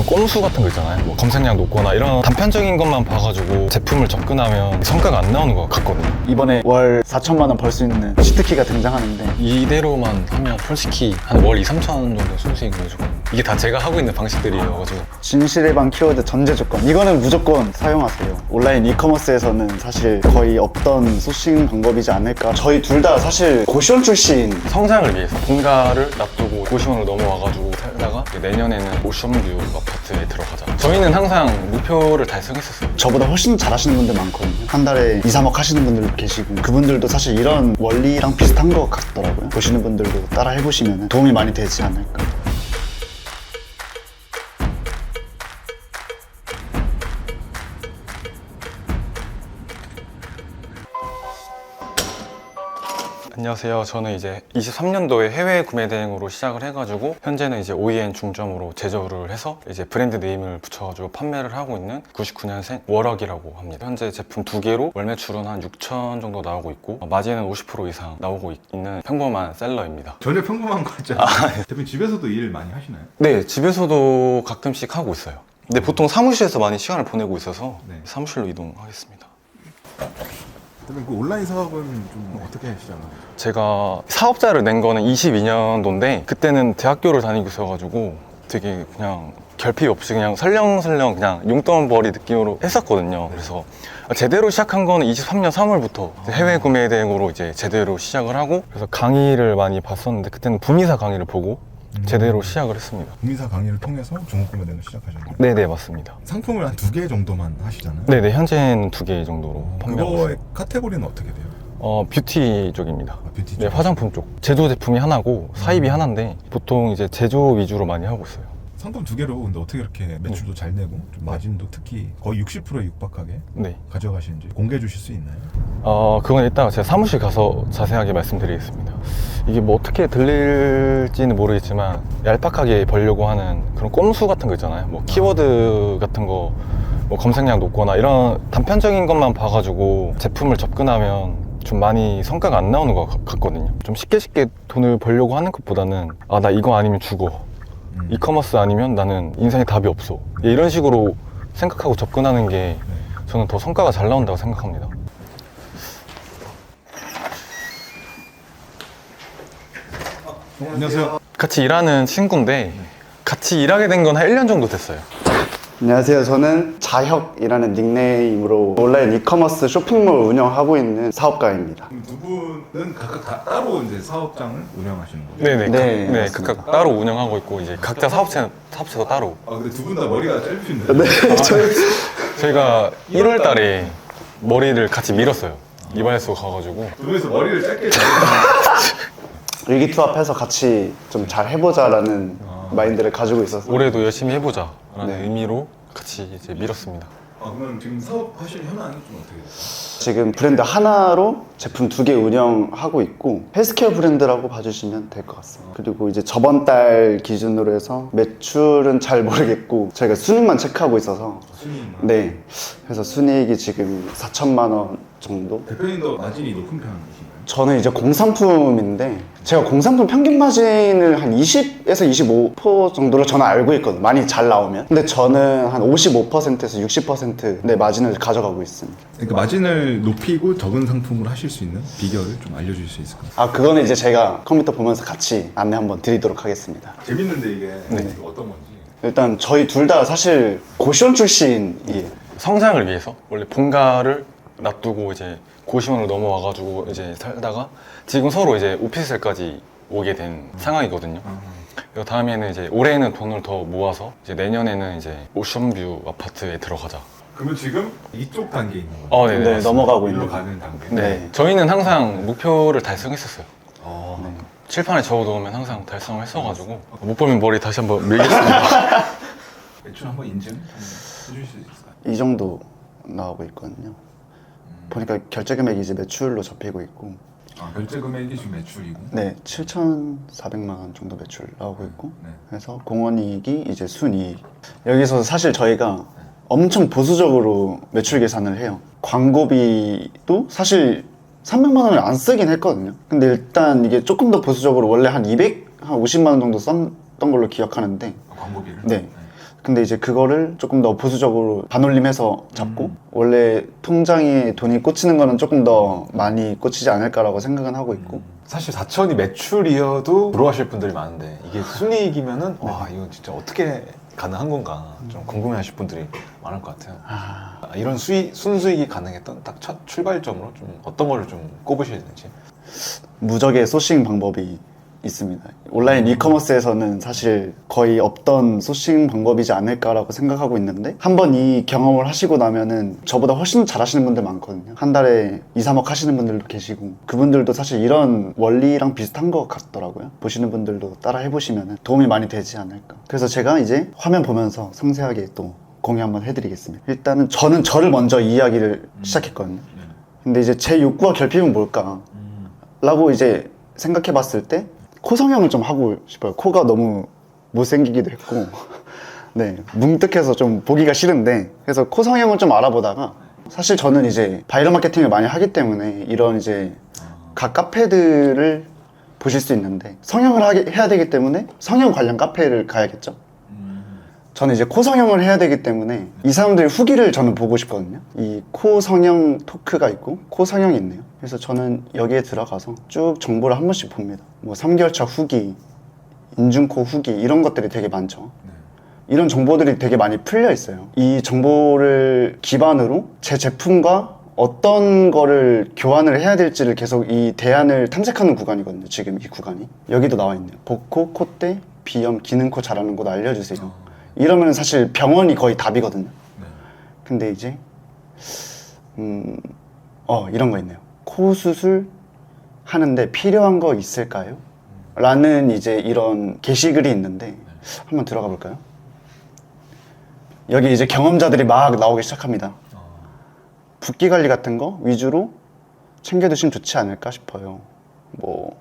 그런 꼼수 같은 거 있잖아요. 뭐 검색량 높거나 이런 단편적인 것만 봐가지고 제품을 접근하면 성과가 안 나오는 것 같거든요. 이번에 월 4천만 원 벌 수 있는 치트키가 등장하는데 이대로만 하면 솔직히 한 월 2, 3천 정도 수익을 내주거든요. 이게 다 제가 하고 있는 방식들이어가지고. 진실의 방 키워드 전제 조건, 이거는 무조건 사용하세요. 온라인 이커머스에서는 사실 거의 없던 소싱 방법이지 않을까. 저희 둘 다 사실 고시원 출신. 성장을 위해서 본가를 놔두고 고시원으로 넘어와가지고 살다가 내년에는 오션뷰 아파트에 들어가자. 저희는 항상 목표를 달성했었어요. 저보다 훨씬 잘하시는 분들 많거든요. 한 달에 2, 3억 하시는 분들도 계시고, 그분들도 사실 이런 원리랑 비슷한 것 같더라고요. 보시는 분들도 따라 해보시면 도움이 많이 되지 않을까. 안녕하세요. 저는 이제 23년도에 해외 구매 대행으로 시작을 해가지고 현재는 이제 OEM 중점으로 제조를 해서 이제 브랜드 네임을 붙여가지고 판매를 하고 있는 99년생 워럭이라고 합니다. 현재 제품 2개로 월 매출은 한 6천 정도 나오고 있고 마진은 50% 이상 나오고 있는 평범한 셀러입니다. 전혀 평범한 거 같잖아요. 대표님 집에서도 일 많이 하시나요? 네, 집에서도 가끔씩 하고 있어요. 근데 보통 사무실에서 많이 시간을 보내고 있어서 네. 사무실로 이동하겠습니다. 대표님 그 온라인 사업은 좀 어떻게 시작하나요? 제가 사업자를 낸 거는 22년도인데 그때는 대학교를 다니고 있어가지고 되게 그냥 결핍 없이 그냥 설렁설렁 그냥 용돈벌이 느낌으로 했었거든요. 그래서 제대로 시작한 거는 23년 3월부터 해외 구매 대행으로 이제 제대로 시작을 하고, 그래서 강의를 많이 봤었는데 그때는 부미사 강의를 보고 제대로 시작을 했습니다. 구미사 강의를 통해서 중국구매 대행을 시작하셨나요? 네네, 맞습니다. 상품을 한 2개 정도만 하시잖아요. 네네, 현재는 2개 정도로 판매하고 있어요. 그거의 카테고리는 어떻게 돼요? 뷰티 쪽입니다. 뷰티 네, 쪽. 화장품 쪽. 제조 제품이 하나고 사입이 하나인데 보통 이제 제조 위주로 많이 하고 있어요. 상품 2개로 근데 어떻게 이렇게 매출도 잘 내고 좀 마진도 특히 거의 60%에 육박하게 네. 가져가시는지 공개해 주실 수 있나요? 그건 이따가 제가 사무실 가서 자세하게 말씀드리겠습니다. 이게 뭐 어떻게 들릴지는 모르겠지만 얄팍하게 벌려고 하는 그런 꼼수 같은 거 있잖아요. 뭐 키워드 같은 거, 뭐 검색량 높거나 이런 단편적인 것만 봐가지고 제품을 접근하면 좀 많이 성과가 안 나오는 것 같거든요. 좀 쉽게 돈을 벌려고 하는 것보다는 나 이거 아니면 죽어. 이커머스 아니면 나는 인생에 답이 없어. 이런 식으로 생각하고 접근하는 게 저는 더 성과가 잘 나온다고 생각합니다. 안녕하세요. 같이 일하는 친구인데 같이 일하게 된 건 한 1년 정도 됐어요. 안녕하세요. 저는 자혁이라는 닉네임으로 온라인 이커머스 쇼핑몰 운영하고 있는 사업가입니다. 그럼 두 분은 각각 다 따로 이제 사업장을 운영하시는 거죠? 네네. 네, 네, 맞습니다. 각각 따로 운영하고 있고 이제 각자 사업체도 따로. 아 근데 두 분 다 머리가 짧으신데. 네, 저희가 1월 달에 머리를 같이 밀었어요. 이발소 가가지고. 두 분이서 머리를 짧게 의기투합해서 같이 좀 잘 해보자라는 마인드를 가지고 있어서 올해도 열심히 해보자라는 네. 의미로 같이 이제 밀었습니다. 그러면 지금 사업하실 현황이 좀 어떻게 돼요? 지금 브랜드 하나로 제품 2개 운영하고 있고 헬스케어 브랜드라고 봐주시면 될 것 같습니다. 그리고 이제 저번 달 기준으로 해서 매출은 잘 모르겠고 저희가 순익만 체크하고 있어서 순위만. 네, 그래서 순이익이 지금 4천만 원 정도. 대표님도 마진이 높은 편이신가요? 저는 이제 공산품인데 제가 공산품 평균 마진을 한 20에서 25% 정도로 저는 알고 있거든요. 많이 잘 나오면. 근데 저는 한 55%에서 60%의 마진을 가져가고 있습니다. 그러니까 마진을 높이고 적은 상품을 하실 수 있는 비결을 좀 알려주실 수 있을까요? 그거는 이제 제가 컴퓨터 보면서 같이 안내 한번 드리도록 하겠습니다. 재밌는데 이게 어떤 건지. 일단 저희 둘 다 사실 고시원 출신이에요. 성장을 위해서 원래 본가를 놔두고 이제 고시원으로 넘어와가지고 이제 살다가 지금 서로 이제 오피스텔까지 오게 된 상황이거든요. 그리고 다음에는 이제 올해는 돈을 더 모아서 이제 내년에는 이제 오션뷰 아파트에 들어가자. 그러면 지금 이쪽 단계에 있는 거예요? 네네. 네, 맞습니다. 넘어가고 일로 있는. 가는 단계. 네. 네. 저희는 항상 목표를 달성했었어요. 네. 칠판에 적어놓으면 항상 달성을 했어가지고 못 보면 머리 다시 한번 밀겠습니다. 매출 한번 인증 해주실 수 있을까요? 이 정도 나오고 있거든요. 보니까 결제 금액이 이제 매출로 접히고 있고 결제 금액이 지금 매출이고. 네, 7,400만 원 정도 매출 나오고 있고 네. 그래서 공원이익이 이제 순이익. 여기서 사실 저희가 엄청 보수적으로 매출 계산을 해요. 광고비도 사실 300만 원을 안 쓰긴 했거든요. 근데 일단 이게 조금 더 보수적으로 원래 한 250만 원 정도 썼던 걸로 기억하는데 광고비를? 네. 근데 이제 그거를 조금 더 보수적으로 반올림해서 잡고 원래 통장에 돈이 꽂히는 거는 조금 더 많이 꽂히지 않을까라고 생각은 하고 있고 사실 4천이 매출이어도 부러워하실 분들이 많은데 이게 순이익이면은 와 이거 진짜 어떻게 가능한 건가 좀 궁금해하실 분들이 많을 것 같아요. 이런 순수익이 가능했던 딱 첫 출발점으로 좀 어떤 거를 좀 꼽으셔야 되는지. 무적의 소싱 방법이 있습니다. 온라인 이커머스에서는 사실 거의 없던 소싱 방법이지 않을까라고 생각하고 있는데 한번 이 경험을 하시고 나면은 저보다 훨씬 잘하시는 분들 많거든요. 한 달에 2, 3억 하시는 분들도 계시고 그분들도 사실 이런 원리랑 비슷한 것 같더라고요. 보시는 분들도 따라 해보시면 도움이 많이 되지 않을까. 그래서 제가 이제 화면 보면서 상세하게 또 공유 한번 해드리겠습니다. 일단은 저는 저를 먼저 이야기를 시작했거든요. 근데 이제 제 욕구와 결핍은 뭘까? 라고 이제 생각해 봤을 때 코 성형을 좀 하고 싶어요. 코가 너무 못생기기도 했고 네, 뭉뜩해서 좀 보기가 싫은데 그래서 코 성형을 좀 알아보다가 사실 저는 이제 바이럴 마케팅을 많이 하기 때문에 이런 이제 각 카페들을 보실 수 있는데 성형을 해야 되기 때문에 성형 관련 카페를 가야겠죠. 저는 이제 코 성형을 해야 되기 때문에 이 사람들의 후기를 저는 보고 싶거든요. 이 코 성형 토크가 있고 코 성형이 있네요. 그래서 저는 여기에 들어가서 쭉 정보를 한 번씩 봅니다. 뭐 3개월차 후기, 인중코 후기 이런 것들이 되게 많죠. 이런 정보들이 되게 많이 풀려 있어요. 이 정보를 기반으로 제 제품과 어떤 거를 교환을 해야 될지를 계속 이 대안을 탐색하는 구간이거든요. 지금 이 구간이 여기도 나와 있네요. 복코, 콧대, 비염, 기능코 잘하는 곳 알려주세요. 이러면 사실 병원이 거의 답이거든요. 근데 이제 이런 거 있네요. 코 수술 하는데 필요한 거 있을까요? 라는 이제 이런 게시글이 있는데 한번 들어가 볼까요? 여기 이제 경험자들이 막 나오기 시작합니다. 붓기 관리 같은 거 위주로 챙겨두시면 좋지 않을까 싶어요. 뭐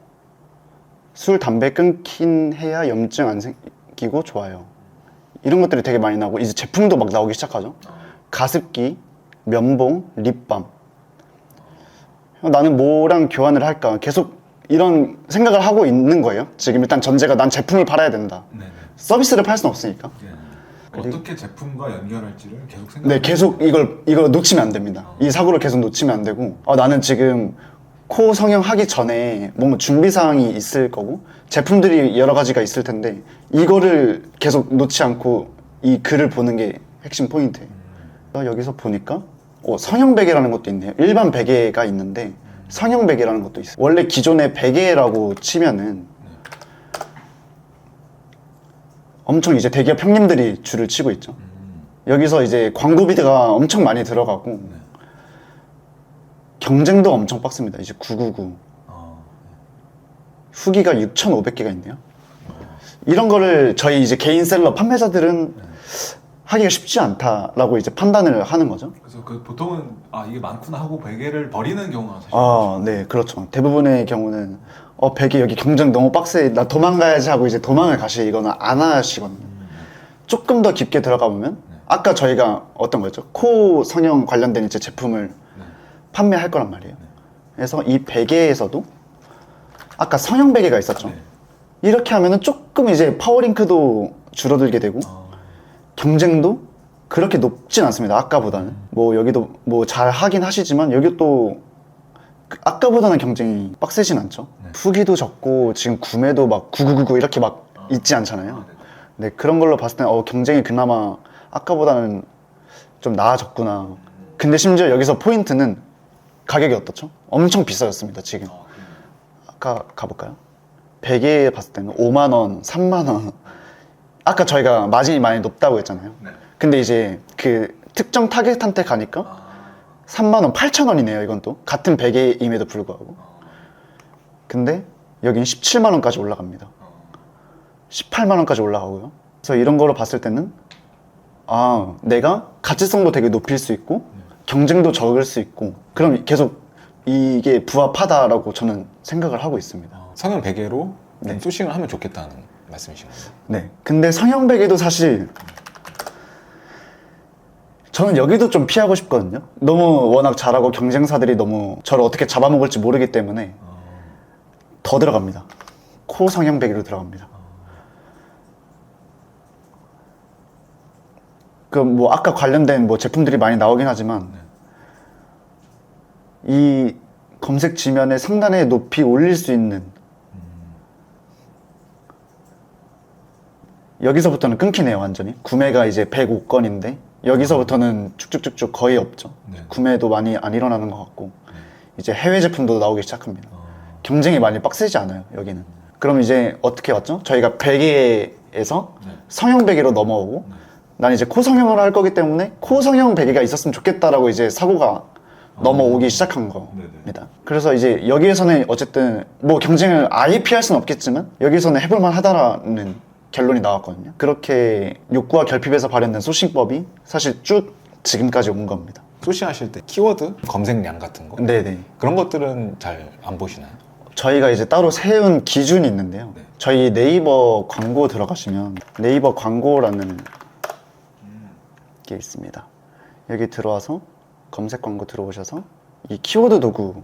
술, 담배 끊긴 해야 염증 안 생기고 좋아요. 이런 것들이 되게 많이 나오고 이제 제품도 막 나오기 시작하죠. 가습기, 면봉, 립밤. 나는 뭐랑 교환을 할까? 계속 이런 생각을 하고 있는 거예요. 지금 일단 전제가 난 제품을 팔아야 된다. 서비스를 팔 수는 없으니까. 어떻게 제품과 연결할지를 계속 생각. 네, 계속 이걸 놓치면 안 됩니다. 이 사고를 계속 놓치면 안 되고 나는 지금 코 성형 하기 전에 뭔가 준비사항이 있을 거고 제품들이 여러 가지가 있을 텐데 이거를 계속 놓지 않고 이 글을 보는 게 핵심 포인트예요. 여기서 보니까 성형 베개라는 것도 있네요. 일반 베개가 있는데 성형 베개라는 것도 있어요. 원래 기존의 베개라고 치면은 엄청 이제 대기업 형님들이 줄을 치고 있죠. 여기서 이제 광고비가 엄청 많이 들어가고 경쟁도 엄청 빡습니다. 이제 999 후기가 6,500개가 있네요. 이런 거를 저희 이제 개인 셀러 판매자들은 하기가 쉽지 않다라고 이제 판단을 하는 거죠. 그래서 그 보통은 이게 많구나 하고 베개를 버리는 경우가 사실 네, 그렇죠. 대부분의 경우는 베개 여기 경쟁 너무 빡세, 나 도망가야지 하고 이제 도망을 가시거나 안 하시거든요. 조금 더 깊게 들어가 보면 아까 저희가 어떤 거였죠? 코 성형 관련된 이제 제품을 판매할 거란 말이에요. 그래서 이 베개에서도 아까 성형 베개가 있었죠. 이렇게 하면은 조금 이제 파워링크도 줄어들게 되고 경쟁도 그렇게 높진 않습니다. 아까보다는. 뭐 여기도 뭐 잘 하긴 하시지만 여기 또 아까보다는 경쟁이 빡세진 않죠. 후기도 적고 지금 구매도 막 9999 이렇게 막 있지 않잖아요. 네, 그런 걸로 봤을 때 경쟁이 그나마 아까보다는 좀 나아졌구나. 근데 심지어 여기서 포인트는 가격이 어떻죠? 엄청 비싸졌습니다. 지금 아까 가볼까요? 베개에 봤을 때는 5만원, 3만원. 아까 저희가 마진이 많이 높다고 했잖아요. 근데 이제 그 특정 타겟한테 가니까 3만원, 8천원이네요. 이건 또 같은 베개임에도 불구하고. 근데 여긴 17만원까지 올라갑니다. 18만원까지 올라가고요. 그래서 이런 거로 봤을 때는 내가 가치성도 되게 높일 수 있고 경쟁도 적을 수 있고 그럼 계속 이게 부합하다라고 저는 생각을 하고 있습니다. 성형 베개로 소싱을 하면 좋겠다는 말씀이신 거예요? 네. 근데 성형 베개도 사실 저는 여기도 좀 피하고 싶거든요. 너무 워낙 잘하고 경쟁사들이 너무 저를 어떻게 잡아먹을지 모르기 때문에 더 들어갑니다. 코 성형 베개로 들어갑니다. 그 뭐 아까 관련된 뭐 제품들이 많이 나오긴 하지만 이 검색 지면의 상단에 높이 올릴 수 있는 여기서부터는 끊기네요. 완전히 구매가 이제 105건인데 여기서부터는 쭉쭉쭉쭉 거의 없죠. 네. 구매도 구매도 많이 안 일어나는 것 같고 이제 해외 제품도 나오기 시작합니다. 경쟁이 많이 빡세지 않아요. 여기는. 그럼 이제 어떻게 왔죠? 저희가 베개에서 성형 베개로 넘어오고 난 이제 코 성형을 할 거기 때문에 코 성형 베개가 있었으면 좋겠다라고 이제 사고가 넘어오기 시작한 겁니다. 그래서 이제 여기에서는 어쨌든 뭐 경쟁을 아예 피할 수는 없겠지만 여기서는 해볼만 하다라는 결론이 나왔거든요. 그렇게 욕구와 결핍에서 발현된 소싱법이 사실 쭉 지금까지 온 겁니다. 소싱하실 때 키워드 검색량 같은 거 네네. 그런 것들은 잘 안 보시나요? 저희가 이제 따로 세운 기준이 있는데요. 저희 네이버 광고 들어가시면 네이버 광고라는 게 있습니다. 여기 들어와서 검색 광고 들어오셔서 이 키워드 도구에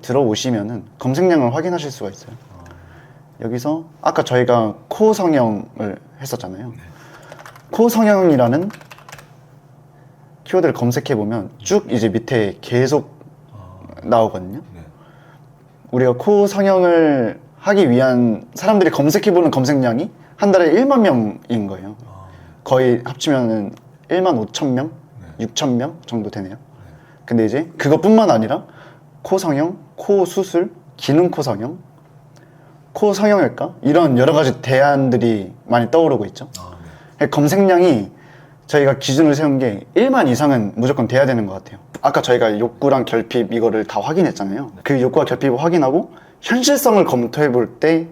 들어오시면은 검색량을 확인하실 수가 있어요. 여기서 아까 저희가 코 성형을 했었잖아요. 코 성형이라는 키워드를 검색해 보면 쭉 이제 밑에 계속 나오거든요. 우리가 코 성형을 하기 위한 사람들이 검색해보는 검색량이 한 달에 1만 명인 거예요. 거의 합치면은 1만 5천 명, 6천 명 정도 되네요. 근데 이제 그것뿐만 아니라 코 성형, 코 수술, 기능 코 성형, 코 성형외과 이런 여러 가지 대안들이 많이 떠오르고 있죠. 검색량이 저희가 기준을 세운 게 1만 이상은 무조건 돼야 되는 것 같아요. 아까 저희가 욕구랑 결핍 이거를 다 확인했잖아요. 그 욕구와 결핍을 확인하고 현실성을 검토해 볼 때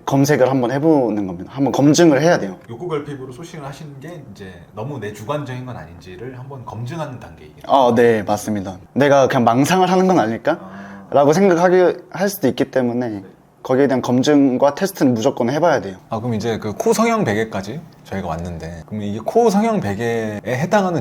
검색을 한번 해보는 겁니다. 한번 검증을 해야 돼요. 욕구 결핍으로 소싱을 하시는 게 이제 너무 내 주관적인 건 아닌지를 한번 검증하는 단계이겠죠. 네, 맞습니다. 내가 그냥 망상을 하는 건 아닐까? 라고 생각하게 할 수도 있기 때문에 거기에 대한 검증과 테스트는 무조건 해봐야 돼요. 그럼 이제 그 코 성형 베개까지 저희가 왔는데 그럼 이게 코 성형 베개에 해당하는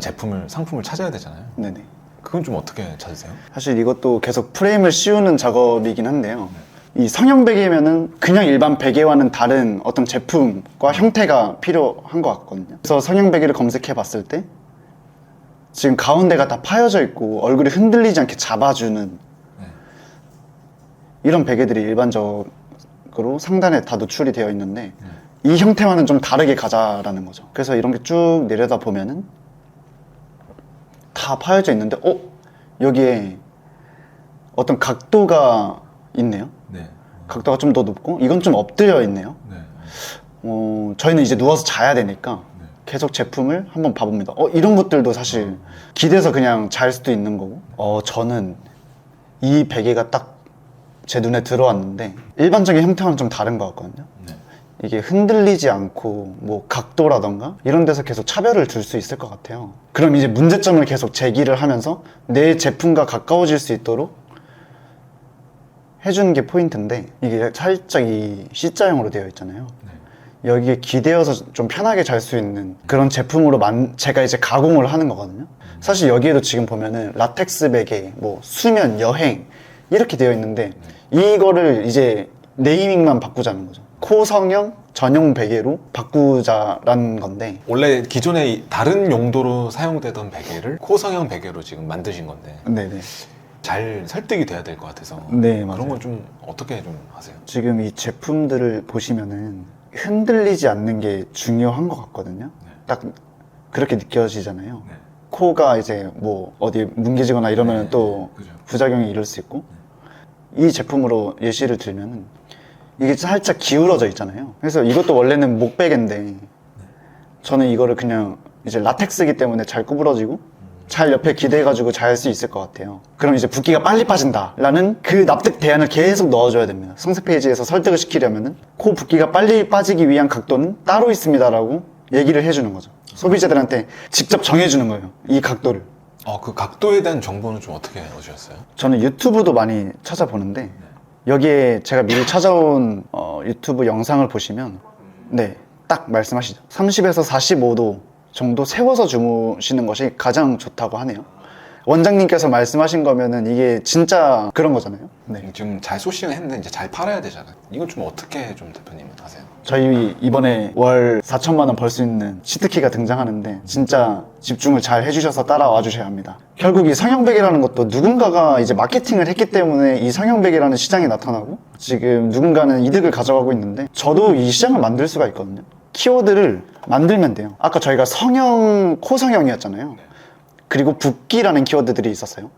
상품을 찾아야 되잖아요. 네네. 그건 좀 어떻게 찾으세요? 사실 이것도 계속 프레임을 씌우는 작업이긴 한데요. 이 성형 베개면은 그냥 일반 베개와는 다른 어떤 제품과 형태가 필요한 것 같거든요. 그래서 성형 베개를 검색해 봤을 때 지금 가운데가 다 파여져 있고 얼굴이 흔들리지 않게 잡아주는 이런 베개들이 일반적으로 상단에 다 노출이 되어 있는데 이 형태와는 좀 다르게 가자라는 거죠. 그래서 이런 게 쭉 내려다 보면은 다 파여져 있는데 여기에 어떤 각도가 있네요. 각도가 좀 더 높고 이건 좀 엎드려 있네요. 저희는 이제 누워서 자야 되니까 계속 제품을 한번 봐봅니다. 이런 것들도 사실 기대서 그냥 잘 수도 있는 거고 저는 이 베개가 딱 제 눈에 들어왔는데 일반적인 형태와는 좀 다른 것 같거든요. 이게 흔들리지 않고 뭐 각도라던가 이런 데서 계속 차별을 둘 수 있을 것 같아요. 그럼 이제 문제점을 계속 제기를 하면서 내 제품과 가까워질 수 있도록 해주는 게 포인트인데 이게 살짝 이 C자형으로 되어 있잖아요. 여기에 기대어서 좀 편하게 잘 수 있는 그런 제품으로 제가 이제 가공을 하는 거거든요. 사실 여기에도 지금 보면은 라텍스 베개, 뭐 수면, 여행 이렇게 되어 있는데 이거를 이제 네이밍만 바꾸자는 거죠. 코 성형 전용 베개로 바꾸자라는 건데 원래 기존에 다른 용도로 사용되던 베개를 코 성형 베개로 지금 만드신 건데 네네. 잘 설득이 돼야 될 것 같아서 네, 맞아요. 그런 건 좀 어떻게 좀 하세요? 지금 이 제품들을 보시면은 흔들리지 않는 게 중요한 것 같거든요. 딱 그렇게 느껴지잖아요. 코가 이제 뭐 어디 뭉개지거나 이러면 또 부작용이 이럴 수 있고 이 제품으로 예시를 들면은 이게 살짝 기울어져 있잖아요. 그래서 이것도 원래는 목베개인데 저는 이거를 그냥 이제 라텍스이기 때문에 잘 구부러지고 잘 옆에 기대가지고 잘 수 있을 것 같아요. 그럼 이제 붓기가 빨리 빠진다라는 그 납득 대안을 계속 넣어줘야 됩니다. 성색 페이지에서 설득을 시키려면은 코 붓기가 빨리 빠지기 위한 각도는 따로 있습니다라고 얘기를 해주는 거죠. 소비자들한테 직접 정해주는 거예요. 이 각도를. 그 각도에 대한 정보는 좀 어떻게 얻으셨어요? 저는 유튜브도 많이 찾아보는데 여기에 제가 미리 찾아온 유튜브 영상을 보시면 딱 말씀하시죠. 30에서 45도 정도 세워서 주무시는 것이 가장 좋다고 하네요. 원장님께서 말씀하신 거면은 이게 진짜 그런 거잖아요. 지금 잘 소싱을 했는데 이제 잘 팔아야 되잖아요. 이건 좀 어떻게 좀 대표님은 하세요? 저희 이번에 월 4천만 원 벌 수 있는 치트키가 등장하는데 진짜 집중을 잘 해주셔서 따라와 주셔야 합니다. 결국 이 성형베개라는 것도 누군가가 이제 마케팅을 했기 때문에 이 성형베개라는 시장이 나타나고 지금 누군가는 이득을 가져가고 있는데 저도 이 시장을 만들 수가 있거든요. 키워드를 만들면 돼요. 아까 저희가 성형, 코 성형이었잖아요. 그리고 붓기라는 키워드들이 있었어요.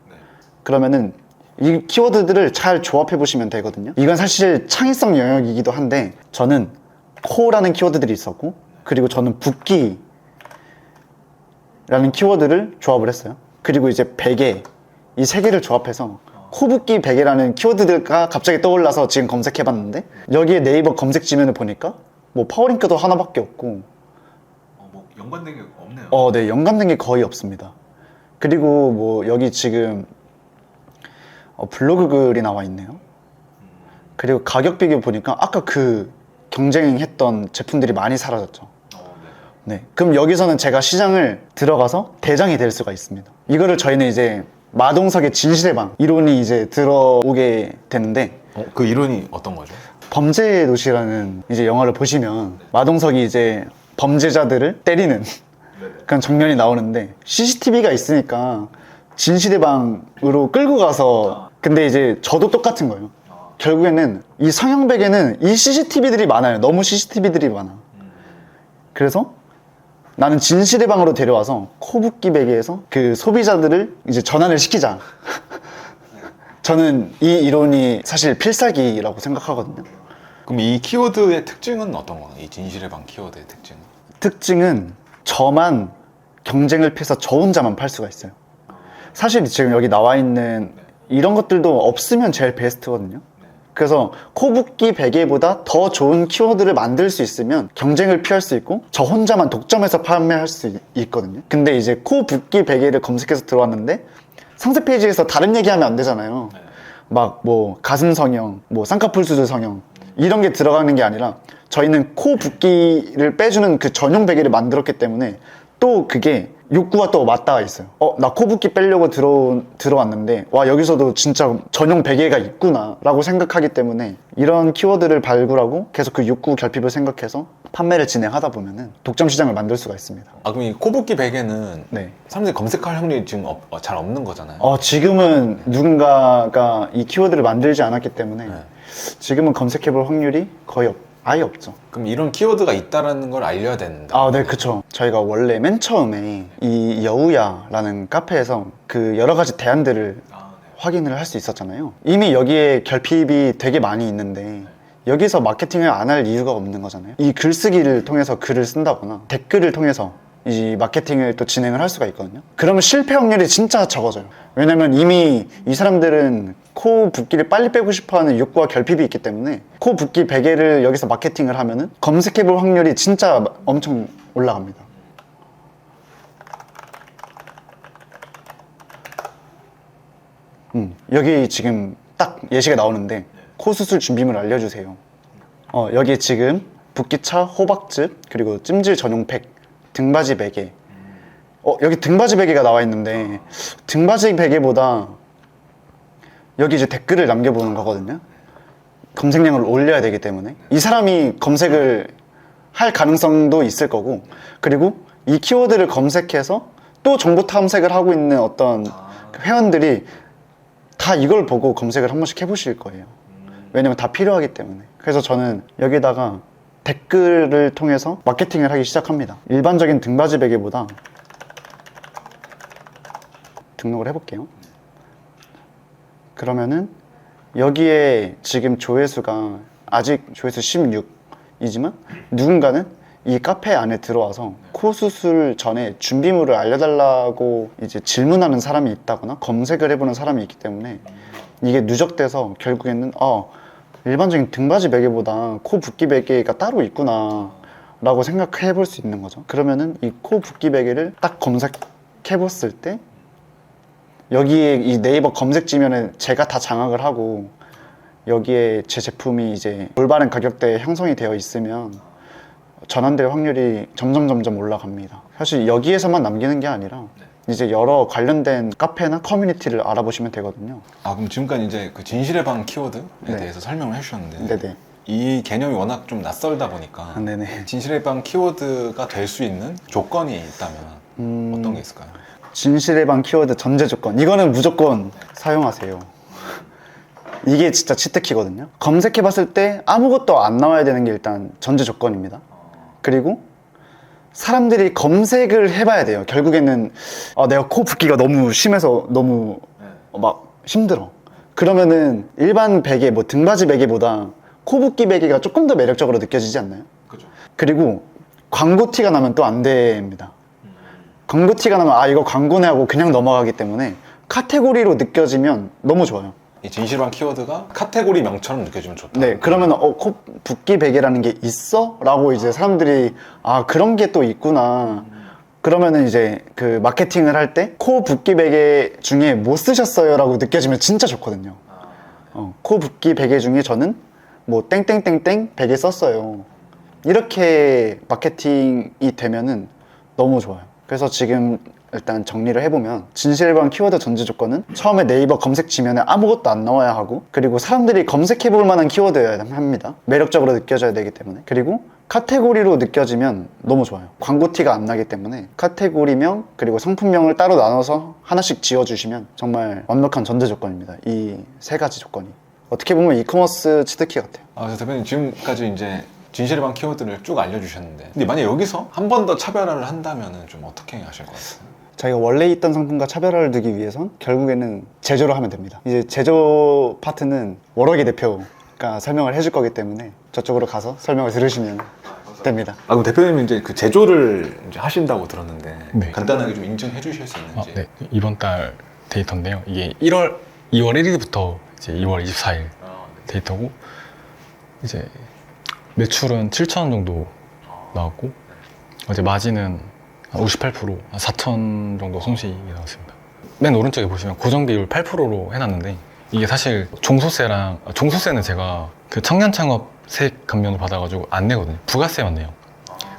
그러면은 이 키워드들을 잘 조합해 보시면 되거든요. 이건 사실 창의성 영역이기도 한데 저는 코라는 키워드들이 있었고 그리고 저는 붓기라는 키워드를 조합을 했어요. 그리고 이제 베개 이 세 개를 조합해서 코붓기 베개라는 키워드가 갑자기 떠올라서 지금 검색해 봤는데 여기에 네이버 검색 지면을 보니까 뭐 파워링크도 하나밖에 없고 뭐 연관된 게 없네요. 네, 연관된 게 거의 없습니다. 그리고 뭐 여기 지금 블로그 글이 나와 있네요. 그리고 가격 비교 보니까 아까 그 경쟁했던 제품들이 많이 사라졌죠. 네. 그럼 여기서는 제가 시장을 들어가서 대장이 될 수가 있습니다. 이거를 저희는 이제 마동석의 진실의 방 이론이 이제 들어오게 되는데 그 이론이 어떤 거죠? 범죄의 도시라는 이제 영화를 보시면 마동석이 이제 범죄자들을 때리는 그런 장면이 나오는데 CCTV가 있으니까 진실의 방으로 끌고 가서 근데 이제 저도 똑같은 거예요. 결국에는 이 성형베개는 이 CCTV들이 많아요. 너무 CCTV들이 많아. 그래서 나는 진실의 방으로 데려와서 코붓기 베개에서 그 소비자들을 이제 전환을 시키자. 저는 이 이론이 사실 필살기라고 생각하거든요. 그럼 이 키워드의 특징은 어떤 거예요? 이 진실의 방 키워드의 특징은? 특징은 저만 경쟁을 피해서 저 혼자만 팔 수가 있어요. 사실 지금 여기 나와 있는 이런 것들도 없으면 제일 베스트거든요. 그래서 코붓기 베개보다 더 좋은 키워드를 만들 수 있으면 경쟁을 피할 수 있고 저 혼자만 독점해서 판매할 수 있거든요. 근데 이제 코붓기 베개를 검색해서 들어왔는데 상세 페이지에서 다른 얘기하면 안 되잖아요. 막 뭐 가슴 성형, 뭐 쌍꺼풀 수술 성형 이런 게 들어가는 게 아니라 저희는 코 붓기를 빼주는 그 전용 베개를 만들었기 때문에 또 그게 욕구와 또 맞닿아 있어요. 나 코 붓기 빼려고 들어왔는데 와 여기서도 진짜 전용 베개가 있구나 라고 생각하기 때문에 이런 키워드를 발굴하고 계속 그 욕구 결핍을 생각해서 판매를 진행하다 보면은 독점 시장을 만들 수가 있습니다. 그럼 이 코붓기 베개는 네. 사람들이 검색할 확률이 지금 잘 없는 거잖아요. 지금은 누군가가 이 키워드를 만들지 않았기 때문에 네. 지금은 검색해볼 확률이 거의 아예 없죠. 그럼 이런 키워드가 있다라는 걸 알려야 된다. 네, 그쵸. 저희가 원래 맨 처음에 이 여우야라는 카페에서 그 여러 가지 대안들을 확인을 할 수 있었잖아요. 이미 여기에 결핍이 되게 많이 있는데 여기서 마케팅을 안 할 이유가 없는 거잖아요. 이 글쓰기를 통해서 글을 쓴다거나 댓글을 통해서 이 마케팅을 또 진행을 할 수가 있거든요. 그러면 실패 확률이 진짜 적어져요. 왜냐면 이미 이 사람들은 코 붓기를 빨리 빼고 싶어하는 욕구와 결핍이 있기 때문에 코 붓기 베개를 여기서 마케팅을 하면은 검색해볼 확률이 진짜 엄청 올라갑니다. 여기 지금 딱 예시가 나오는데 코 수술 준비물 알려주세요. 여기 지금 붓기차, 호박즙, 그리고 찜질 전용 팩, 등받이 베개. 여기 등받이 베개가 나와 있는데 등받이 베개보다 여기 이제 댓글을 남겨보는 거거든요. 검색량을 올려야 되기 때문에 이 사람이 검색을 할 가능성도 있을 거고 그리고 이 키워드를 검색해서 또 정보 탐색을 하고 있는 어떤 회원들이 다 이걸 보고 검색을 한 번씩 해보실 거예요. 왜냐면 다 필요하기 때문에. 그래서 저는 여기다가 댓글을 통해서 마케팅을 하기 시작합니다. 일반적인 등받이 베개보다 등록을 해볼게요. 그러면은 여기에 지금 조회수가 아직 조회수 16이지만 누군가는 이 카페 안에 들어와서 코 수술 전에 준비물을 알려달라고 이제 질문하는 사람이 있다거나 검색을 해보는 사람이 있기 때문에 이게 누적돼서 결국에는 일반적인 등받이 베개보다 코 붓기 베개가 따로 있구나 라고 생각해 볼 수 있는 거죠. 그러면은 이 코 붓기 베개를 딱 검색해 봤을 때 여기에 이 네이버 검색 지면에 제가 다 장악을 하고 여기에 제 제품이 이제 올바른 가격대에 형성이 되어 있으면 전환될 확률이 점점 올라갑니다. 사실 여기에서만 남기는 게 아니라 이제 여러 관련된 카페나 커뮤니티를 알아보시면 되거든요. 그럼 지금까지 이제 그 진실의 방 키워드에 네. 대해서 설명을 해주셨는데 네네. 이 개념이 워낙 좀 낯설다 보니까 네네. 진실의 방 키워드가 될 수 있는 조건이 있다면 어떤 게 있을까요? 진실의 방 키워드 전제 조건. 이거는 무조건 사용하세요. 이게 진짜 치트키거든요. 검색해봤을 때 아무것도 안 나와야 되는 게 일단 전제 조건입니다. 그리고 사람들이 검색을 해봐야 돼요. 결국에는 내가 코 붓기가 너무 심해서 너무 막 힘들어. 그러면은 일반 베개, 뭐 등받이 베개보다 코 붓기 베개가 조금 더 매력적으로 느껴지지 않나요? 그죠. 그리고 광고 티가 나면 또 안 됩니다. 광고 티가 나면 이거 광고네 하고 그냥 넘어가기 때문에 카테고리로 느껴지면 너무 좋아요. 이 진실방 키워드가 카테고리 명처럼 느껴지면 좋다. 네, 그러면 코 붓기 베개라는 게 있어? 라고 이제 사람들이 그런 게 또 있구나. 그러면은 이제 그 마케팅을 할 때 코 붓기 베개 중에 뭐 쓰셨어요? 라고 느껴지면 진짜 좋거든요. 코 붓기 베개 중에 저는 뭐 땡땡땡땡 베개 썼어요. 이렇게 마케팅이 되면은 너무 좋아요. 그래서 지금 일단 정리를 해보면 진실방 키워드 전제 조건은 처음에 네이버 검색 치면은 아무것도 안 나와야 하고, 그리고 사람들이 검색해볼 만한 키워드여야 합니다. 매력적으로 느껴져야 되기 때문에. 그리고 카테고리로 느껴지면 너무 좋아요. 광고 티가 안 나기 때문에 카테고리명 그리고 상품명을 따로 나눠서 하나씩 지어주시면 정말 완벽한 전제 조건입니다. 이 세 가지 조건이 어떻게 보면 이커머스 치트키 같아요. 대표님 지금까지 이제 진실의 방 키워드를 쭉 알려주셨는데, 근데 만약 여기서 한 번 더 차별화를 한다면 좀 어떻게 하실 것 같아요? 저희가 원래 있던 상품과 차별화를 두기 위해선 결국에는 제조를 하면 됩니다. 이제 제조 파트는 워럭이 대표가 설명을 해줄 거기 때문에 저쪽으로 가서 설명을 들으시면 됩니다. 그럼 대표님은 이제 그 제조를 이제 하신다고 들었는데 네. 간단하게 좀 인증해 주실 수 있는지. 네. 이번 달 데이터인데요. 이게 2월 1일부터 이제 2월 24일 데이터고, 이제 매출은 7,000원 정도 나왔고, 이제 마진은 58%, 4,000 정도 손실이 나왔습니다. 맨 오른쪽에 보시면 고정 비율 8%로 해놨는데, 이게 사실 종소세는 제가 그 청년 창업 세액 감면을 받아가지고 안 내거든요. 부가세만 내요.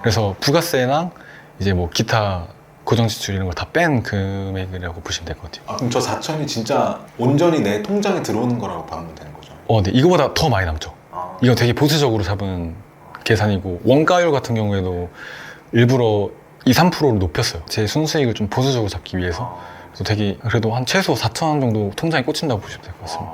그래서 부가세랑 이제 뭐 기타 고정 지출 이런 걸 다 뺀 금액이라고 보시면 될 것 같아요. 그럼 저 4천이 진짜 온전히 내 통장에 들어오는 거라고 보면 되는 거죠? 네. 이거보다 더 많이 남죠. 이거 되게 보수적으로 잡은 계산이고, 원가율 같은 경우에도 일부러 2~3%를 높였어요. 제 순수익을 좀 보수적으로 잡기 위해서. 그래서 되게 그래도 한 최소 4,000원 정도 통장에 꽂힌다고 보시면 될 것 같습니다.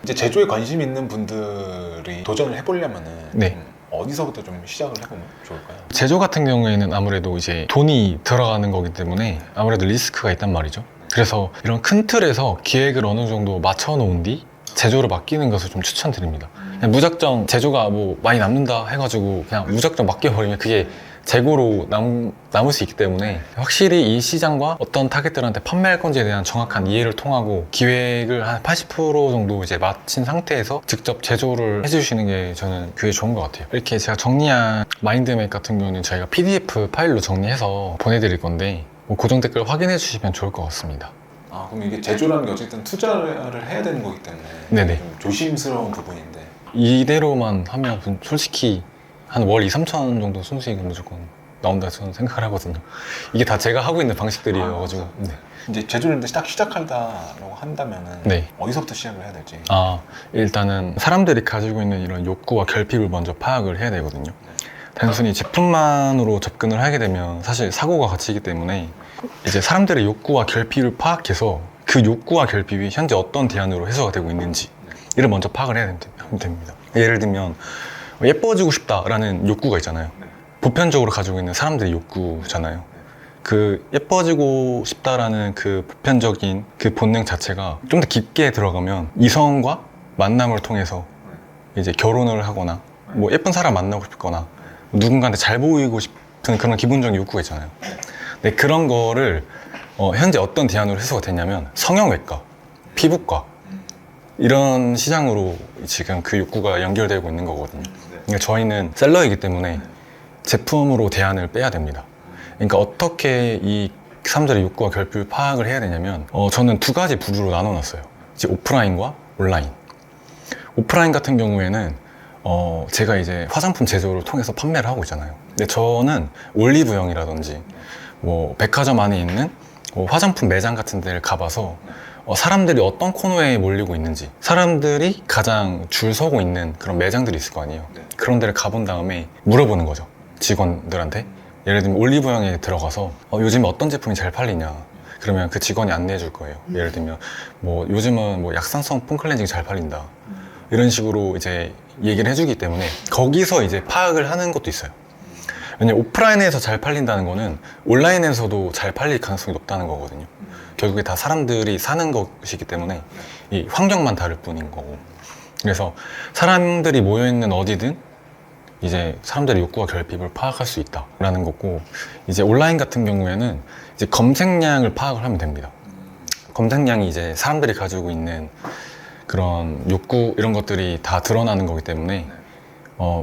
이제 제조에 관심 있는 분들이 도전을 해보려면은 네. 어디서부터 좀 시작을 해보면 좋을까요? 제조 같은 경우에는 아무래도 이제 돈이 들어가는 거기 때문에 아무래도 리스크가 있단 말이죠. 그래서 이런 큰 틀에서 기획을 어느 정도 맞춰 놓은 뒤 제조를 맡기는 것을 좀 추천드립니다. 그냥 무작정 제조가 뭐 많이 남는다 해가지고 그냥 무작정 맡겨버리면 그게 재고로 남을 수 있기 때문에, 확실히 이 시장과 어떤 타겟들한테 판매할 건지에 대한 정확한 이해를 통하고 기획을 한 80% 정도 이제 마친 상태에서 직접 제조를 해주시는 게 저는 그게 좋은 것 같아요. 이렇게 제가 정리한 마인드맵 같은 경우는 저희가 PDF 파일로 정리해서 보내드릴 건데, 뭐 고정 댓글 확인해 주시면 좋을 것 같습니다. 그럼 이게 제조라는 게 어쨌든 투자를 해야 되는 거기 때문에 네네. 좀 조심스러운 부분인데, 이대로만 하면 솔직히 한 월 2~3천 정도 순수익은 무조건 나온다 저는 생각을 하거든요. 이게 다 제가 하고 있는 방식들이어가지고. 네. 이제 제조를 딱 시작한다고 한다면은 네. 어디서부터 시작을 해야 될지. 일단은 사람들이 가지고 있는 이런 욕구와 결핍을 먼저 파악을 해야 되거든요. 단순히 제품만으로 접근을 하게 되면 사실 사고가 갇히기 때문에, 이제 사람들의 욕구와 결핍을 파악해서 그 욕구와 결핍이 현재 어떤 대안으로 해소가 되고 있는지 이를 먼저 파악을 해야 됩니다. 예를 들면 예뻐지고 싶다라는 욕구가 있잖아요. 보편적으로 가지고 있는 사람들의 욕구잖아요. 그 예뻐지고 싶다라는 그 보편적인 그 본능 자체가 좀 더 깊게 들어가면 이성과 만남을 통해서 이제 결혼을 하거나 뭐 예쁜 사람 만나고 싶거나 누군가한테 잘 보이고 싶은 그런 기본적인 욕구가 있잖아요. 근데 그런 거를 현재 어떤 대안으로 해소가 됐냐면 성형외과, 피부과 이런 시장으로 지금 그 욕구가 연결되고 있는 거거든요. 그러니까 저희는 셀러이기 때문에 제품으로 대안을 빼야 됩니다. 그러니까 어떻게 이 사람들의 욕구와 결핍을 파악을 해야 되냐면, 저는 두 가지 부류로 나눠놨어요. 이제 오프라인과 온라인. 오프라인 같은 경우에는 제가 이제 화장품 제조를 통해서 판매를 하고 있잖아요. 근데 저는 올리브영이라든지 뭐 백화점 안에 있는 화장품 매장 같은 데를 가봐서 사람들이 어떤 코너에 몰리고 있는지, 사람들이 가장 줄 서고 있는 그런 매장들이 있을 거 아니에요. 네. 그런 데를 가본 다음에 물어보는 거죠. 직원들한테. 예를 들면 올리브영에 들어가서 요즘 어떤 제품이 잘 팔리냐. 그러면 그 직원이 안내해 줄 거예요. 예를 들면 뭐 요즘은 뭐 약산성 폼클렌징이 잘 팔린다. 이런 식으로 이제 얘기를 해주기 때문에 거기서 이제 파악을 하는 것도 있어요. 왜냐면 오프라인에서 잘 팔린다는 거는 온라인에서도 잘 팔릴 가능성이 높다는 거거든요. 결국에 다 사람들이 사는 것이기 때문에 이 환경만 다를 뿐인 거고. 그래서 사람들이 모여있는 어디든 이제 사람들의 욕구와 결핍을 파악할 수 있다라는 거고, 이제 온라인 같은 경우에는 이제 검색량을 파악을 하면 됩니다. 검색량이 이제 사람들이 가지고 있는 그런 욕구 이런 것들이 다 드러나는 거기 때문에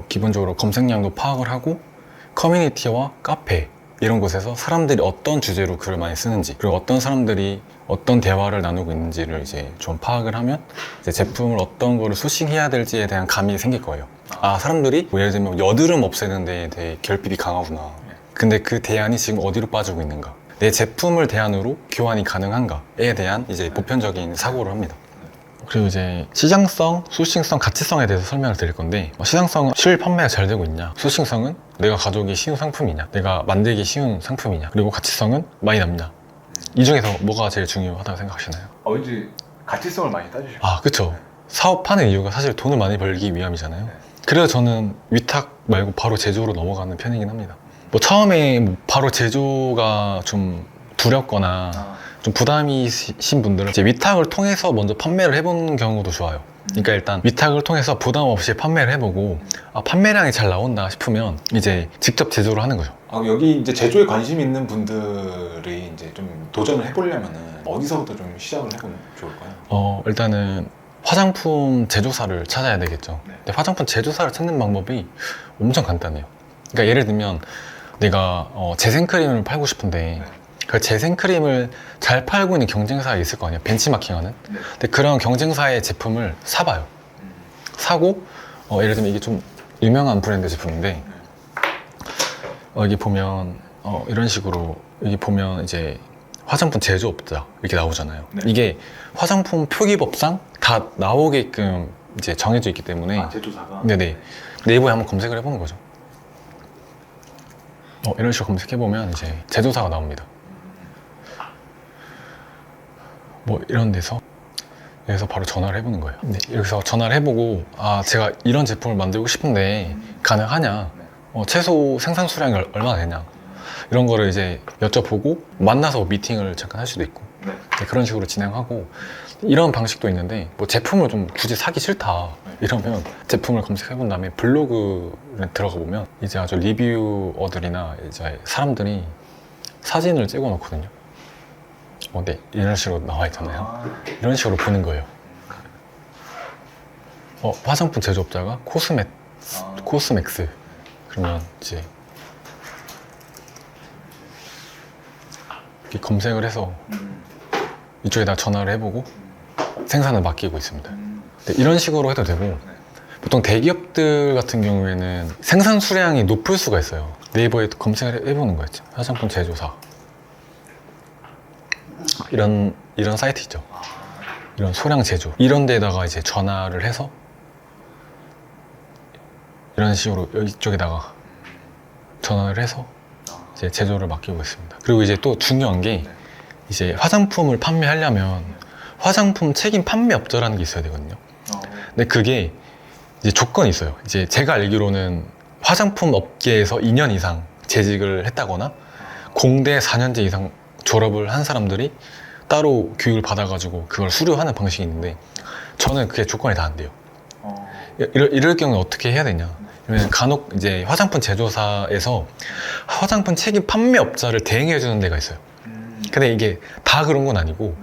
기본적으로 검색량도 파악을 하고 커뮤니티와 카페 이런 곳에서 사람들이 어떤 주제로 글을 많이 쓰는지, 그리고 어떤 사람들이 어떤 대화를 나누고 있는지를 이제 좀 파악을 하면 이제 제품을 어떤 거를 소싱해야 될지에 대한 감이 생길 거예요. 아, 사람들이 뭐 예를 들면 여드름 없애는 데에 대해 결핍이 강하구나. 근데 그 대안이 지금 어디로 빠지고 있는가? 내 제품을 대안으로 교환이 가능한가에 대한 이제 보편적인 사고를 합니다. 그리고 이제 시장성, 소싱성, 가치성에 대해서 설명을 드릴 건데, 시장성은 실 판매가 잘 되고 있냐, 소싱성은 내가 가져오기 쉬운 상품이냐, 내가 만들기 쉬운 상품이냐, 그리고 가치성은 많이 남냐. 이 중에서 뭐가 제일 중요하다고 생각하시나요? 왠지 가치성을 많이 따지죠. 아, 그쵸. 사업하는 이유가 사실 돈을 많이 벌기 위함이잖아요. 그래서 저는 위탁 말고 바로 제조로 넘어가는 편이긴 합니다. 뭐 처음에 뭐 바로 제조가 좀 두렵거나 좀 부담이신 분들은 이제 위탁을 통해서 먼저 판매를 해보는 경우도 좋아요. 그러니까 일단 위탁을 통해서 부담 없이 판매를 해보고 판매량이 잘 나온다 싶으면 이제 직접 제조를 하는 거죠. 여기 이제 제조에 관심 있는 분들이 이제 좀 도전을 해보려면은 어디서부터 좀 시작을 해보면 좋을까요? 일단은 화장품 제조사를 찾아야 되겠죠. 네. 근데 화장품 제조사를 찾는 방법이 엄청 간단해요. 그러니까 예를 들면 내가 재생크림을 팔고 싶은데 그 재생크림을 잘 팔고 있는 경쟁사가 있을 거 아니에요. 벤치마킹하는. 네. 근데 그런 경쟁사의 제품을 사봐요. 사고 예를 들면 이게 좀 유명한 브랜드 제품인데 여기 보면 이런 식으로 여기 보면 이제 화장품 제조업자 이렇게 나오잖아요. 네. 이게 화장품 표기법상 다 나오게끔 이제 정해져 있기 때문에 제조사가. 네네, 네이버에 한번 검색을 해보는 거죠. 이런 식으로 검색해보면 이제 제조사가 나옵니다. 뭐 이런 데서 여기서 바로 전화를 해보는 거예요. 네, 여기서 전화를 해보고 제가 이런 제품을 만들고 싶은데 가능하냐, 최소 생산 수량이 얼마나 되냐, 이런 거를 이제 여쭤보고 만나서 미팅을 잠깐 할 수도 있고 네. 네, 그런 식으로 진행하고, 이런 방식도 있는데 뭐 제품을 좀 굳이 사기 싫다 이러면 제품을 검색해 본 다음에 블로그에 들어가 보면 이제 아주 리뷰어들이나 이제 사람들이 사진을 찍어 놓거든요. 네, 이런 식으로 나와 있잖아요. 이런 식으로 보는 거예요. 화장품 제조업자가 코스맥스. 그러면 이제 이렇게 검색을 해서 이쪽에다 전화를 해보고 생산을 맡기고 있습니다. 네, 이런 식으로 해도 되고, 보통 대기업들 같은 경우에는 생산 수량이 높을 수가 있어요. 네이버에 검색을 해보는 거였죠. 화장품 제조사. 이런 사이트 있죠. 이런 소량 제조. 이런 데다가 이제 전화를 해서 이런 식으로 이쪽에다가 전화를 해서 이제 제조를 맡기고 있습니다. 그리고 이제 또 중요한 게 이제 화장품을 판매하려면 화장품 책임 판매업자라는 게 있어야 되거든요. 근데 그게 이제 조건이 있어요. 이제 제가 알기로는 화장품 업계에서 2년 이상 재직을 했다거나 공대 4년제 이상 졸업을 한 사람들이 따로 교육을 받아가지고 그걸 수료하는 방식이 있는데, 저는 그게 조건이 다 안 돼요. 이럴 경우에 어떻게 해야 되냐? 왜냐면 간혹 이제 화장품 제조사에서 화장품 책임 판매업자를 대행해주는 데가 있어요. 근데 이게 다 그런 건 아니고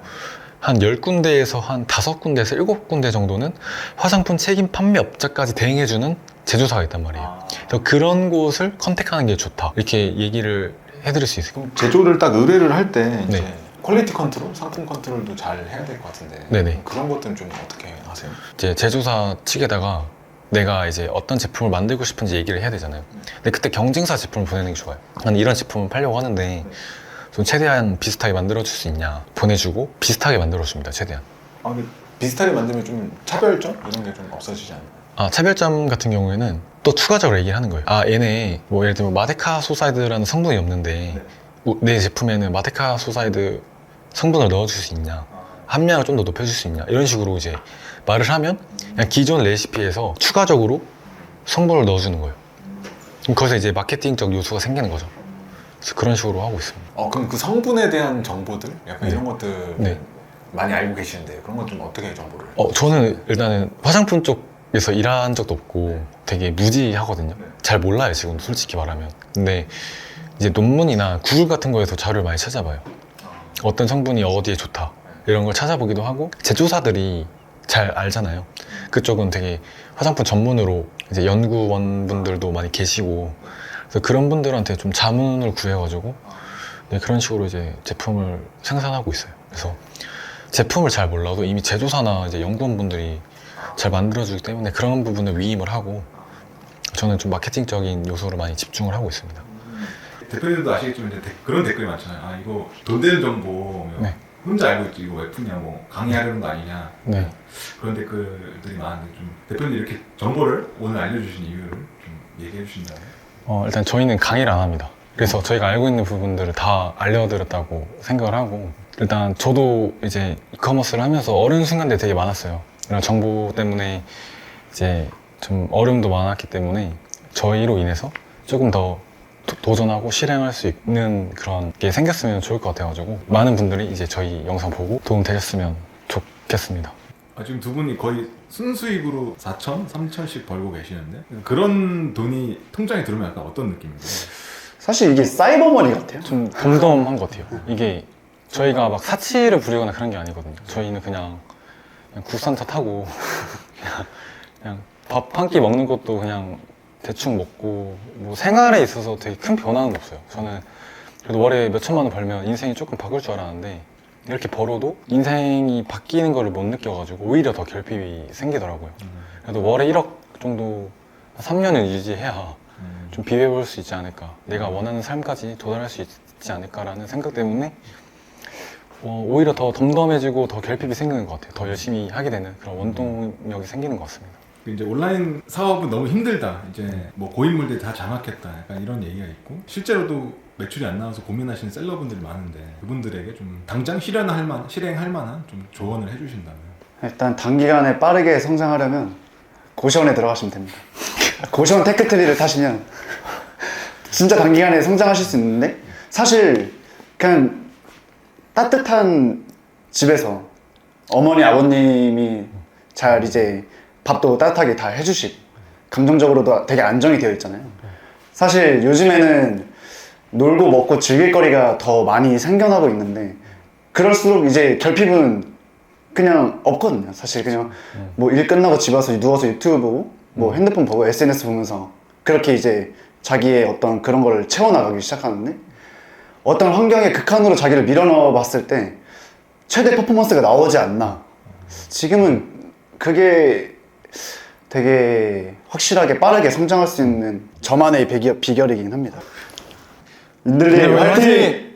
한 10군데에서 한 5군데에서 7군데 정도는 화장품 책임 판매업자까지 대행해주는 제조사가 있단 말이에요. 그래서 그런 곳을 컨택하는 게 좋다, 이렇게 얘기를 해드릴 수 있어요. 그럼 제조를 딱 의뢰를 할 때 이제 네. 퀄리티 컨트롤, 상품 컨트롤도 잘 해야 될 것 같은데 네네. 그런 것들은 좀 어떻게 하세요? 이제 제조사 측에다가 내가 이제 어떤 제품을 만들고 싶은지 얘기를 해야 되잖아요. 근데 그때 경쟁사 제품을 보내는 게 좋아요. 난 이런 제품을 팔려고 하는데 좀 최대한 비슷하게 만들어줄 수 있냐 보내주고 비슷하게 만들어줍니다. 최대한. 아, 근데 비슷하게 만들면 좀 차별점 이런 게 좀 없어지지 않나요? 아, 차별점 같은 경우에는 또 추가적으로 얘기를 하는 거예요. 아, 얘네 뭐 예를 들면 마데카 소사이드라는 성분이 없는데 내 제품에는 마데카 소사이드 성분을 넣어줄 수 있냐, 함량을 좀 더 높여줄 수 있냐, 이런 식으로 이제 말을 하면 그냥 기존 레시피에서 추가적으로 성분을 넣어주는 거예요. 그럼 거기서 이제 마케팅적 요소가 생기는 거죠. 그래서 그런 식으로 하고 있습니다. 그럼 그 성분에 대한 정보들 약간 네. 이런 것들 네. 많이 알고 계시는데 그런 건 좀 어떻게 정보를? 저는 일단은 화장품 쪽에서 일한 적도 없고 되게 무지하거든요. 잘 몰라요, 지금 솔직히 말하면. 근데 이제 논문이나 구글 같은 거에서 자료를 많이 찾아봐요. 어떤 성분이 어디에 좋다 이런 걸 찾아보기도 하고, 제조사들이 잘 알잖아요. 그쪽은 되게 화장품 전문으로 이제 연구원분들도 많이 계시고, 그래서 그런 분들한테 좀 자문을 구해가지고 네, 그런 식으로 이제 제품을 생산하고 있어요. 그래서 제품을 잘 몰라도 이미 제조사나 이제 연구원분들이 잘 만들어주기 때문에 그런 부분을 위임을 하고, 저는 좀 마케팅적인 요소를 많이 집중을 하고 있습니다. 대표님도 아시겠지만 이제 그런 댓글이 많잖아요. 아 이거 돈 되는 정보 네. 혼자 알고 있지 이거 왜 푸냐고 강의하려는 거 아니냐. 네. 그런 댓글들이 많은데 좀 대표님 이렇게 정보를 오늘 알려주신 이유를 좀 얘기해 주신다면? 일단 저희는 강의를 안 합니다. 그래서 저희가 알고 있는 부분들을 다 알려드렸다고 생각을 하고, 일단 저도 이제 이커머스를 하면서 어려운 순간들이 되게 많았어요. 이런 정보 때문에 이제 좀 어려움도 많았기 때문에 저희로 인해서 조금 더 도전하고 실행할 수 있는 그런 게 생겼으면 좋을 것 같아가지고, 많은 분들이 이제 저희 영상 보고 도움 되셨으면 좋겠습니다. 지금 두 분이 거의 순수익으로 4천, 3천씩 벌고 계시는데 그런 돈이 통장에 들어오면 약간 어떤 느낌인가요? 사실 이게 사이버머니 같아요. 좀 덤덤한 것 같아요. 이게 저희가 막 사치를 부리거나 그런 게 아니거든요. 저희는 그냥 국산차 타고 그냥 밥 한 끼 먹는 것도 그냥 대충 먹고, 뭐 생활에 있어서 되게 큰 변화는 없어요. 저는 그래도 월에 몇 천만 원 벌면 인생이 조금 바뀔 줄 알았는데, 이렇게 벌어도 인생이 바뀌는 거를 못 느껴가지고 오히려 더 결핍이 생기더라고요. 그래도 월에 1억 정도 3년은 유지해야 좀 비벼볼 수 있지 않을까, 내가 원하는 삶까지 도달할 수 있지 않을까라는 생각 때문에 오히려 더 덤덤해지고 더 결핍이 생기는 것 같아요. 더 열심히 하게 되는 그런 원동력이 생기는 것 같습니다. 이제 온라인 사업은 너무 힘들다. 이제 뭐 고인물들이 다 장악했다. 약간 이런 얘기가 있고, 실제로도 매출이 안 나와서 고민하시는 셀러분들이 많은데 그분들에게 좀 당장 실행할 만한 좀 조언을 해주신다면? 일단 단기간에 빠르게 성장하려면 고시원에 들어가시면 됩니다. 고시원 테크트리를 타시면 진짜 단기간에 성장하실 수 있는데, 사실 그냥 따뜻한 집에서 어머니 아버님이 잘 이제 밥도 따뜻하게 다 해주시고 감정적으로도 되게 안정이 되어 있잖아요. 사실 요즘에는 놀고 먹고 즐길 거리가 더 많이 생겨나고 있는데, 그럴수록 이제 결핍은 그냥 없거든요. 사실 그냥 뭐 일 끝나고 집 와서 누워서 유튜브 보고 뭐 핸드폰 보고 SNS 보면서 그렇게 이제 자기의 어떤 그런 거를 채워나가기 시작하는데, 어떤 환경의 극한으로 자기를 밀어넣어 봤을 때 최대 퍼포먼스가 나오지 않나. 지금은 그게 되게 확실하게 빠르게 성장할 수 있는 저만의 비결이긴 합니다. 인들님 화이팅!